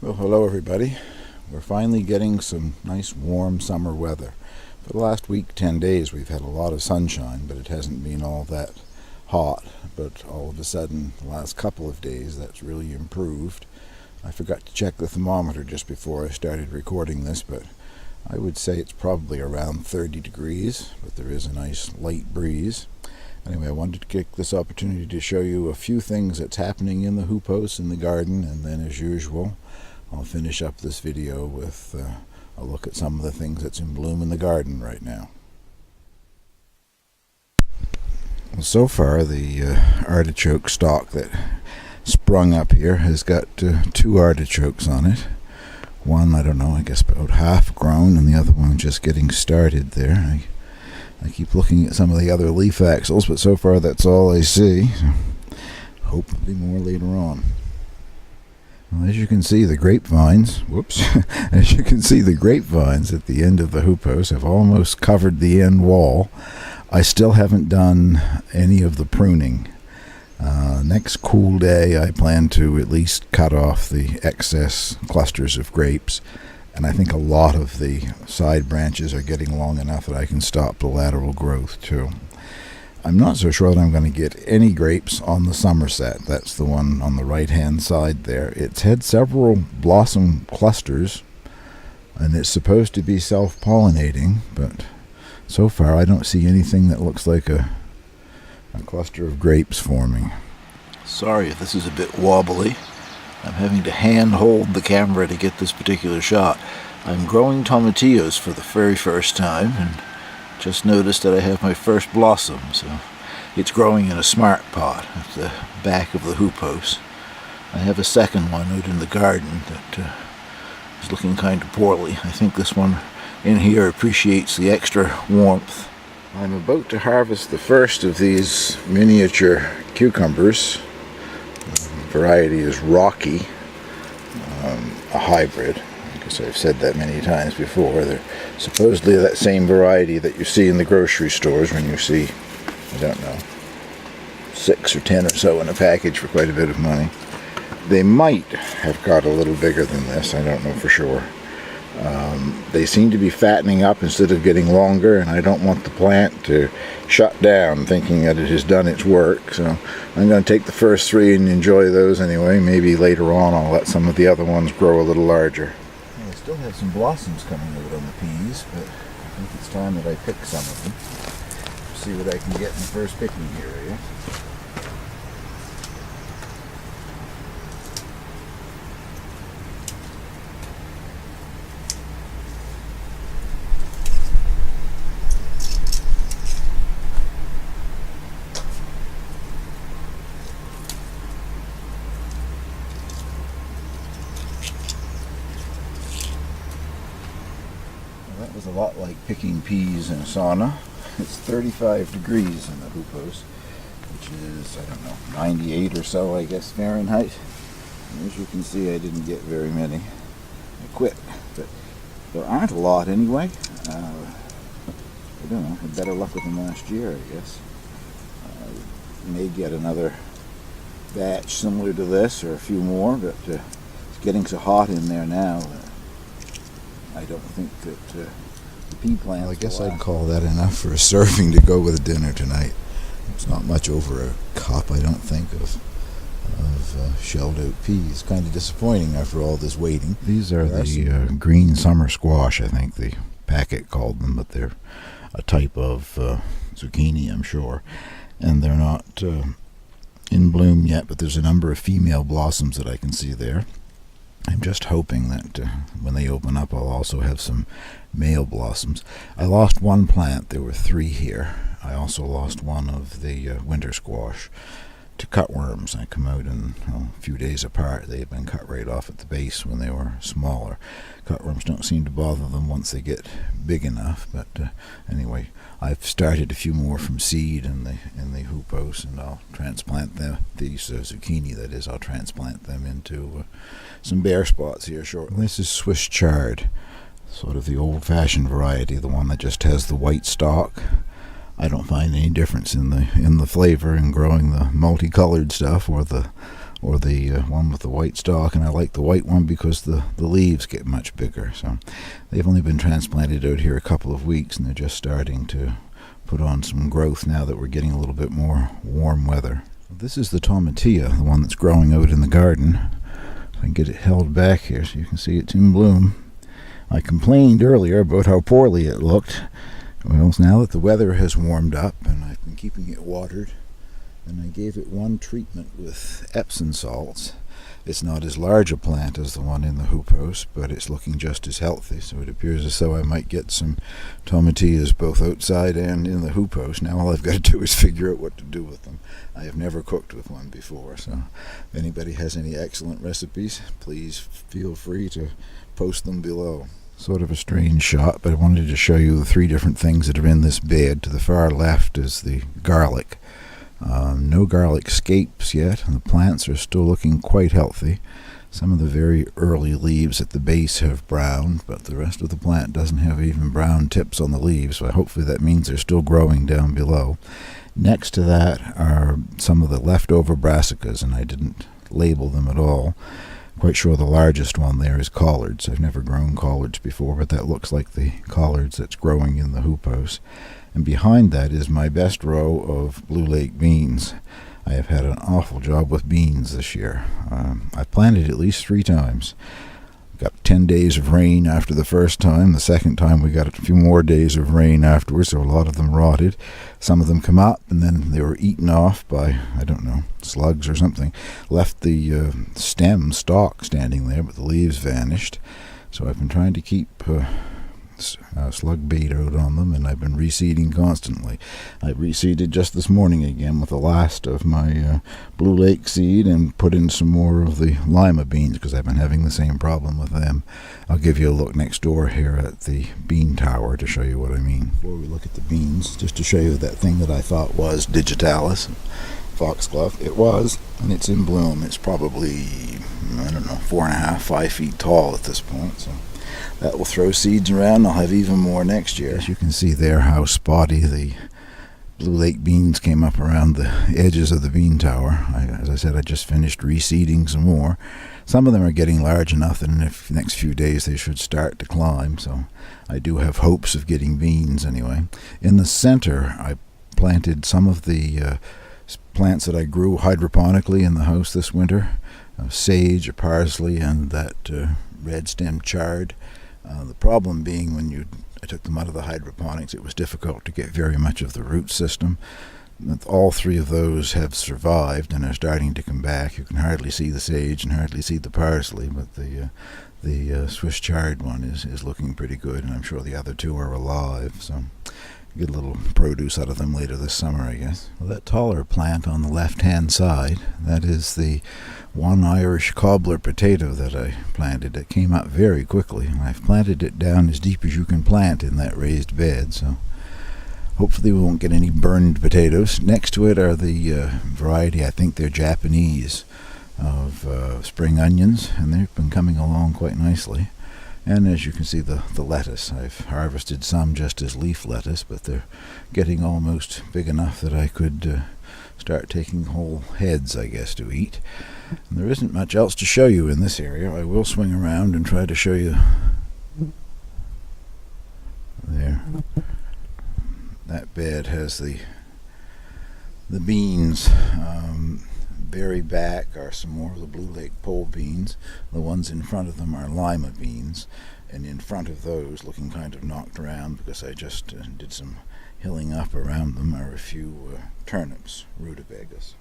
Well, hello everybody. We're finally getting some nice warm summer weather. For the last week, 10 days, we've had a lot of sunshine, but it hasn't been all that hot. But all of a sudden, the last couple of days, that's really improved. I forgot to check the thermometer just before I started recording this, but I would say it's probably around 30 degrees, but there is a nice light breeze. Anyway, I wanted to take this opportunity to show you a few things that's happening in the hoopos in the garden, and then as usual, I'll finish up this video with a look at some of the things that's in bloom in the garden right now. Well, so far the artichoke stalk that sprung up here has got 2 artichokes on it. One, I don't know, I guess about half grown, and the other one just getting started there. I keep looking at some of the other leaf axils, but so far that's all I see. So hope there'll be more later on. Well, as you can see, the grapevines, as you can see, the grapevines at the end of the hoopos have almost covered the end wall. I still haven't done any of the pruning. Next cool day, I plan to at least cut off the excess clusters of grapes, and I think a lot of the side branches are getting long enough that I can stop the lateral growth too. I'm not so sure that I'm going to get any grapes on the Somerset. That's the one on the right-hand side there. It's had several blossom clusters, and it's supposed to be self-pollinating, but so far I don't see anything that looks like a cluster of grapes forming. Sorry if this is a bit wobbly. I'm having to hand-hold the camera to get this particular shot. I'm growing tomatillos for the very first time, and just noticed that I have my first blossom, so it's growing in a smart pot at the back of the hoopos. I have a second one out in the garden that is looking kind of poorly. I think this one in here appreciates the extra warmth. I'm about to harvest the first of these miniature cucumbers. The variety is Rocky, a hybrid. I've said that many times before. They're supposedly that same variety that you see in the grocery stores when you see, I don't know, 6 or 10 or so in a package for quite a bit of money. They might have got a little bigger than this, I don't know for sure. They seem to be fattening up instead of getting longer, and I don't want the plant to shut down thinking that it has done its work, so I'm going to take the first 3 and enjoy those anyway. Maybe later on I'll let some of the other ones grow a little larger. I still have some blossoms coming out on the peas, but I think it's time that I pick some of them. See what I can get in the first picking area. That was a lot like picking peas in a sauna. It's 35 degrees in the hoopos, which is, I don't know, 98 or so, I guess, Fahrenheit. And as you can see, I didn't get very many. I quit, but there aren't a lot anyway. I don't know, had better luck with them last year, I guess. May get another batch similar to this, or a few more, but it's getting so hot in there now that I don't think that the pea plants. Well, I guess I'd call that enough for a serving to go with dinner tonight. It's not much over a cup, I don't think, of shelled out peas. Kind of disappointing after all this waiting. These are the green summer squash, I think the packet called them, but they're a type of zucchini, I'm sure. And they're not in bloom yet, but there's a number of female blossoms that I can see there. I'm just hoping that when they open up, I'll also have some male blossoms. I lost one plant. There were 3 here. I also lost one of the winter squash to cutworms. I come out in a few days apart. They had been cut right off at the base when they were smaller. Cutworms don't seem to bother them once they get big enough. But anyway, I've started a few more from seed in the hoopos, and I'll transplant them. These zucchini, that is, I'll transplant them into some bare spots here shortly. This is Swiss chard, sort of the old-fashioned variety, the one that just has the white stalk. I don't find any difference in the flavor in growing the multicolored stuff or the or the one with the white stalk, and I like the white one because the leaves get much bigger. So they've only been transplanted out here a couple of weeks, and they're just starting to put on some growth now that we're getting a little bit more warm weather. This is the tomatillo, the one that's growing out in the garden. If I can get it held back here so you can see it's in bloom. I complained earlier about how poorly it looked. Well, now that the weather has warmed up and I've been keeping it watered, and I gave it one treatment with Epsom salts. It's not as large a plant as the one in the hoop house, but it's looking just as healthy, so it appears as though I might get some tomatillos both outside and in the hoop house. Now all I've got to do is figure out what to do with them. I have never cooked with one before, so if anybody has any excellent recipes, please feel free to post them below. Sort of a strange shot, but I wanted to show you the 3 different things that are in this bed. To the far left is the garlic. No garlic scapes yet, and the plants are still looking quite healthy. Some of the very early leaves at the base have browned, but the rest of the plant doesn't have even brown tips on the leaves, so hopefully that means they're still growing down below. Next to that are some of the leftover brassicas, and I didn't label them at all. Quite sure the largest one there is collards. I've never grown collards before, but that looks like the collards that's growing in the hoop house. And behind that is my best row of Blue Lake beans. I have had an awful job with beans this year. I planted at least 3 times. Got 10 days of rain after the first time. The second time we got a few more days of rain afterwards, so a lot of them rotted. Some of them come up and then they were eaten off by, I don't know, slugs or something. Left the stalk standing there, but the leaves vanished. So I've been trying to keep slug bait out on them, and I've been reseeding constantly. I reseeded just this morning again with the last of my Blue Lake seed and put in some more of the lima beans because I've been having the same problem with them. I'll give you a look next door here at the bean tower to show you what I mean. Before we look at the beans, just to show you that thing that I thought was Digitalis Foxglove. It was, and it's in bloom. It's probably, I don't know, 4.5, 5 feet tall at this point, so that will throw seeds around. I'll have even more next year. As you can see there how spotty the Blue Lake beans came up around the edges of the bean tower. As I said, I just finished reseeding some more. Some of them are getting large enough that in the next few days they should start to climb, so I do have hopes of getting beans anyway. In the center, I planted some of the plants that I grew hydroponically in the house this winter. Sage, parsley, and that red stem chard. The problem being when I took them out of the hydroponics, it was difficult to get very much of the root system. All 3 of those have survived and are starting to come back. You can hardly see the sage and hardly see the parsley, but the Swiss chard one is looking pretty good, and I'm sure the other 2 are alive. So get a little produce out of them later this summer, I guess. Well, that taller plant on the left-hand side, that is the one Irish cobbler potato that I planted. It came up very quickly, and I've planted it down as deep as you can plant in that raised bed, so hopefully we won't get any burned potatoes. Next to it are the variety, I think they're Japanese, of spring onions, and they've been coming along quite nicely. And as you can see, the lettuce, I've harvested some just as leaf lettuce, but they're getting almost big enough that I could start taking whole heads, I guess, to eat. And there isn't much else to show you in this area. I will swing around and try to show you there. That bed has the beans. Very back are some more of the Blue Lake pole beans. The ones in front of them are lima beans, and in front of those, looking kind of knocked around because I just did some hilling up around them, are a few turnips, rutabagas.